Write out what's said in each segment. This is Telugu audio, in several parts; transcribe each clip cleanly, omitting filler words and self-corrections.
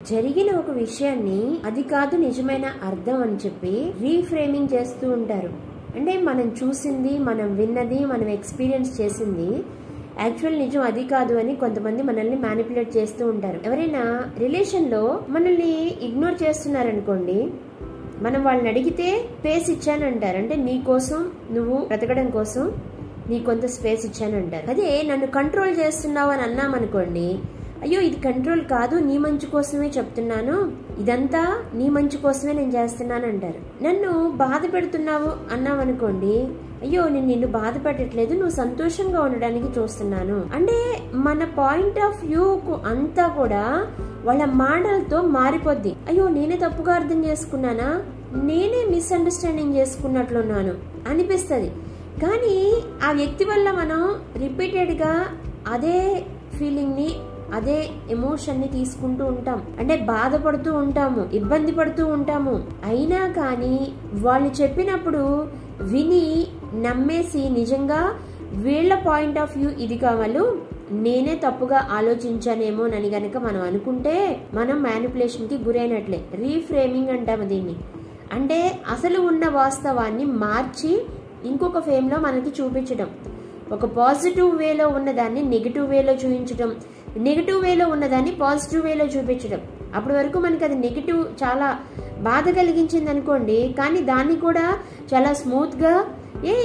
జరిగిన ఒక విషయాన్ని అది కాదు నిజమైన అర్థం అని చెప్పి రీఫ్రేమింగ్ చేస్తూ ఉంటారు. అంటే మనం చూసింది, మనం విన్నది, మనం ఎక్స్పీరియన్స్ చేసింది యాక్చువల్ నిజం అది కాదు అని కొంతమంది మనల్ని మ్యానిపులేట్ చేస్తూ ఉంటారు. ఎవరైనా రిలేషన్లో మనల్ని ఇగ్నోర్ చేస్తున్నారనుకోండి, మనం వాళ్ళని అడిగితే స్పేస్ ఇచ్చానంటారు. అంటే నీ కోసం, నువ్వు బ్రతకడం కోసం నీ కొంత స్పేస్ ఇచ్చానంటారు. అదే నన్ను కంట్రోల్ చేస్తున్నావు అని అన్నామనుకోండి, అయ్యో ఇది కంట్రోల్ కాదు, నీ మంచి కోసమే చెప్తున్నాను, ఇదంతా నీ మంచి కోసమే నేను చేస్తున్నాను అంటారు. నన్ను బాధ పెడుతున్నావు అన్నామనుకోండి, అయ్యో నేను నిన్ను బాధ పెట్టట్లేదు, నువ్వు సంతోషంగా ఉండడానికి చూస్తున్నాను. అంటే మన పాయింట్ ఆఫ్ వ్యూ అంతా కూడా వాళ్ళ మాటలతో మారిపోద్ది. అయ్యో నేనే తప్పుగా అర్థం చేసుకున్నానా, నేనే మిస్అండర్స్టాండింగ్ చేసుకున్నట్లున్నాను అనిపిస్తుంది. కానీ ఆ వ్యక్తి వల్ల మనం రిపీటెడ్గా అదే ఫీలింగ్ని, అదే ఎమోషన్ ని తీసుకుంటూ ఉంటాం. అంటే బాధపడుతూ ఉంటాము, ఇబ్బంది పడుతూ ఉంటాము. అయినా కానీ వాళ్ళు చెప్పినప్పుడు విని నమ్మేసి నిజంగా వీళ్ళ పాయింట్ ఆఫ్ వ్యూ ఇది కావాలు, నేనే తప్పుగా ఆలోచించానేమోనని గనక మనం అనుకుంటే మనం మ్యానిపులేషన్ కి గురైనట్లే. రీఫ్రేమింగ్ అంటాము దీన్ని. అంటే అసలు ఉన్న వాస్తవాన్ని మార్చి ఇంకొక ఫేమ్ లో మనకి చూపించడం. ఒక పాజిటివ్ వేలో ఉన్నదాన్ని నెగిటివ్ వేలో చూపించడం, నెగిటివ్ వేలో ఉన్నదాన్ని పాజిటివ్ వేలో చూపించడం. అప్పటి వరకు మనకి అది నెగిటివ్ చాలా బాధ కలిగించింది అనుకోండి, కానీ దాన్ని కూడా చాలా స్మూత్ గా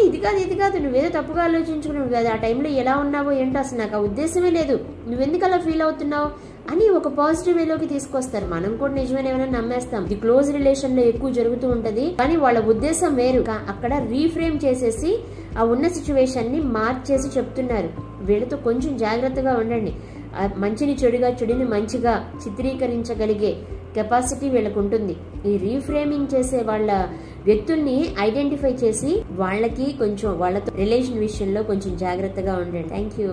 ఇది కాదు నువ్వేదో తప్పుగా ఆలోచించుకున్నావు, అది ఆ టైంలో ఎలా ఉన్నావో ఏంటో అసలు నాకు ఆ ఉద్దేశమే లేదు, నువ్వెందుకు అలా ఫీల్ అవుతున్నావు అని ఒక పాజిటివ్ వేలోకి తీసుకొస్తారు. మనం కూడా నిజమైన ఏమైనా నమ్మేస్తాం. ఇది క్లోజ్ రిలేషన్ లో ఎక్కువ జరుగుతూ ఉంటది, కానీ వాళ్ళ ఉద్దేశం వేరు. అక్కడ రీఫ్రేమ్ చేసేసి ఆ ఉన్న సిచ్యువేషన్ ని మార్చేసి చెప్తున్నారు. వీళ్ళతో కొంచెం జాగ్రత్తగా ఉండండి. మంచిని చెడుగా, చెడుని మంచిగా చిత్రీకరించగలిగే కెపాసిటీ వీళ్ళకు ఉంటుంది. ఈ రీఫ్రేమింగ్ చేసే వాళ్ళ వ్యక్తుల్ని ఐడెంటిఫై చేసి వాళ్ళకి కొంచెం వాళ్ళతో రిలేషన్ విషయంలో కొంచెం జాగ్రత్తగా ఉండండి. Thank you.